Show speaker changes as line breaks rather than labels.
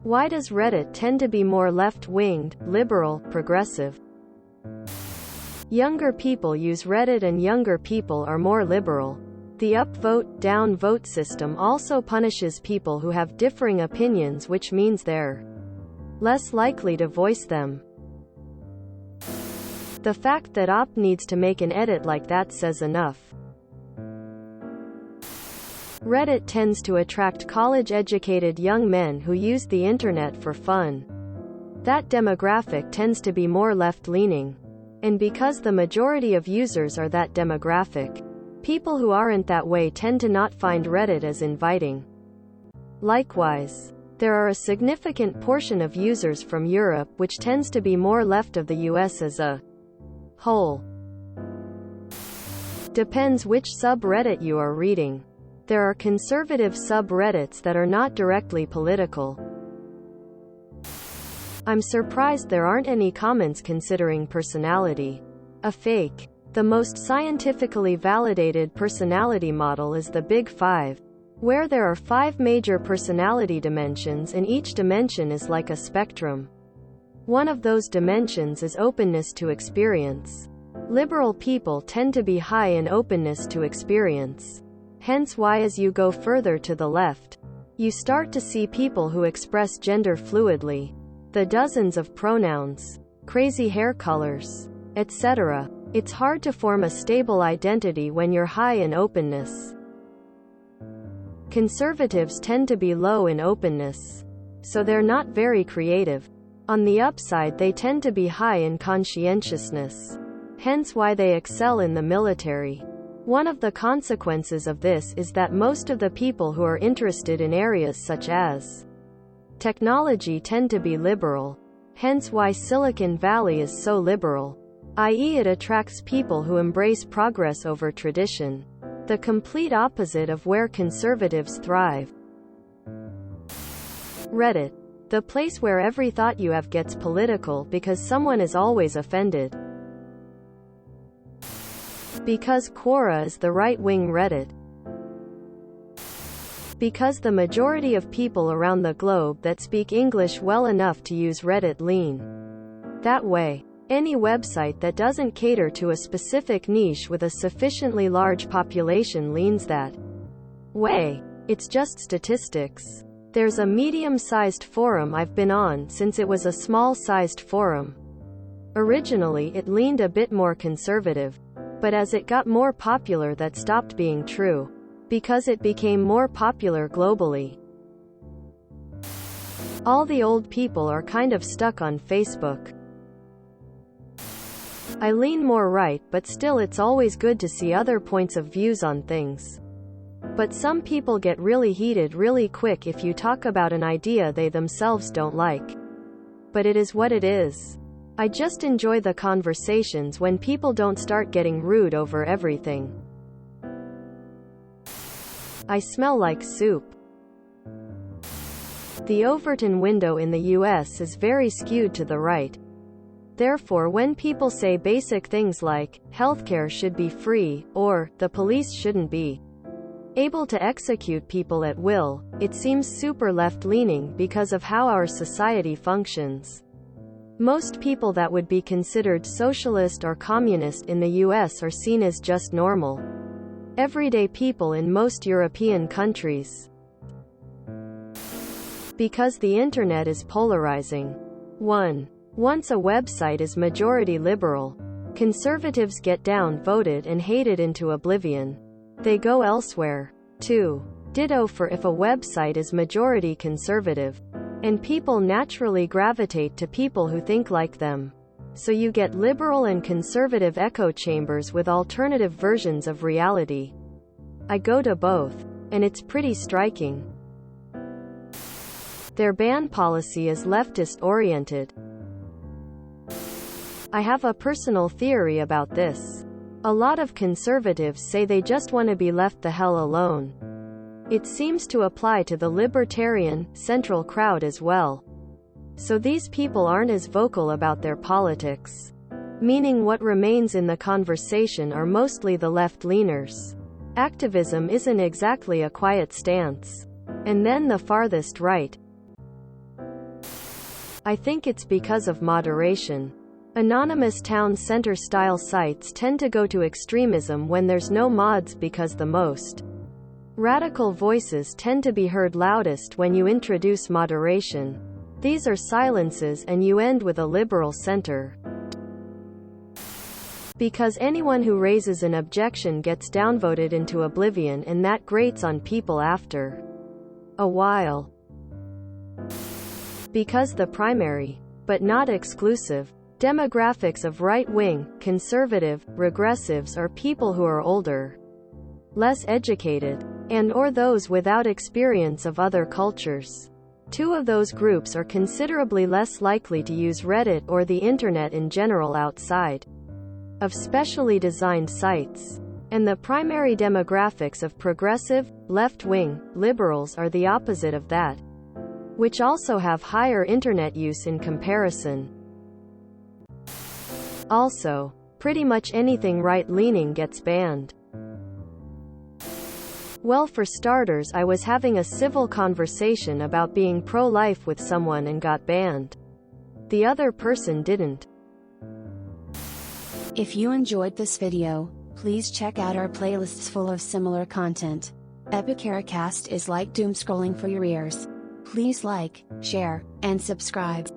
Why does Reddit tend to be more left-winged, liberal, progressive? Younger people use Reddit and younger people are more liberal. The upvote, downvote system also punishes people who have differing opinions, which means they're less likely to voice them. The fact that op needs to make an edit like that says enough. Reddit tends to attract college-educated young men who use the internet for fun. That demographic tends to be more left-leaning. And because the majority of users are that demographic, people who aren't that way tend to not find Reddit as inviting. Likewise, there are a significant portion of users from Europe which tends to be more left of the US as a whole. Depends which subreddit you are reading. There are conservative subreddits that are not directly political. I'm surprised there aren't any comments considering personality a fake. The most scientifically validated personality model is the Big Five, where there are 5 major personality dimensions and each dimension is like a spectrum. One of those dimensions is openness to experience. Liberal people tend to be high in openness to experience. Hence why as you go further to the left, you start to see people who express gender fluidly, the dozens of pronouns, crazy hair colors, etc. It's hard to form a stable identity when you're high in openness. Conservatives tend to be low in openness, so they're not very creative. On the upside, they tend to be high in conscientiousness, hence why they excel in the military. One of the consequences of this is that most of the people who are interested in areas such as technology tend to be liberal, hence why Silicon Valley is so liberal, i.e. it attracts people who embrace progress over tradition, the complete opposite of where conservatives thrive. Reddit, the place where every thought you have gets political because someone is always offended. Because Quora is the right-wing Reddit. Because the majority of people around the globe that speak English well enough to use Reddit lean that way. Any website that doesn't cater to a specific niche with a sufficiently large population leans that way. It's just statistics. There's a medium-sized forum I've been on since it was a small-sized forum. Originally it leaned a bit more conservative, but as it got more popular that stopped being true, because it became more popular globally. All the old people are kind of stuck on Facebook. I lean more right, but still it's always good to see other points of views on things. But some people get really heated really quick if you talk about an idea they themselves don't like. But it is what it is. I just enjoy the conversations when people don't start getting rude over everything. I smell like soup. The Overton window in the US is very skewed to the right. Therefore, when people say basic things like, healthcare should be free, or, the police shouldn't be able to execute people at will, it seems super left-leaning because of how our society functions. Most people that would be considered socialist or communist in the US are seen as just normal, everyday people in most European countries. Because the internet is polarizing. 1. Once a website is majority liberal, conservatives get down-voted and hated into oblivion. They go elsewhere. 2. Ditto for if a website is majority conservative, and people naturally gravitate to people who think like them. So you get liberal and conservative echo chambers with alternative versions of reality. I go to both, and it's pretty striking. Their ban policy is leftist-oriented. I have a personal theory about this. A lot of conservatives say they just want to be left the hell alone. It seems to apply to the libertarian, central crowd as well. So these people aren't as vocal about their politics. Meaning what remains in the conversation are mostly the left-leaners. Activism isn't exactly a quiet stance. And then the farthest right. I think it's because of moderation. Anonymous town center style sites tend to go to extremism when there's no mods because the most radical voices tend to be heard loudest when you introduce moderation. These are silences and you end with a liberal center. Because anyone who raises an objection gets downvoted into oblivion, and that grates on people after a while. Because the primary, but not exclusive, demographics of right-wing, conservative, regressives are people who are older, less educated, and/or those without experience of other cultures. Two of those groups are considerably less likely to use Reddit or the internet in general outside of specially designed sites. And the primary demographics of progressive, left-wing, liberals are the opposite of that, which also have higher internet use in comparison. Also, pretty much anything right-leaning gets banned. Well, for starters, I was having a civil conversation about being pro-life with someone and got banned. The other person didn't.
If you enjoyed this video, please check out our playlists full of similar content. Epicaricast is like doom scrolling for your ears. Please like, share, and subscribe.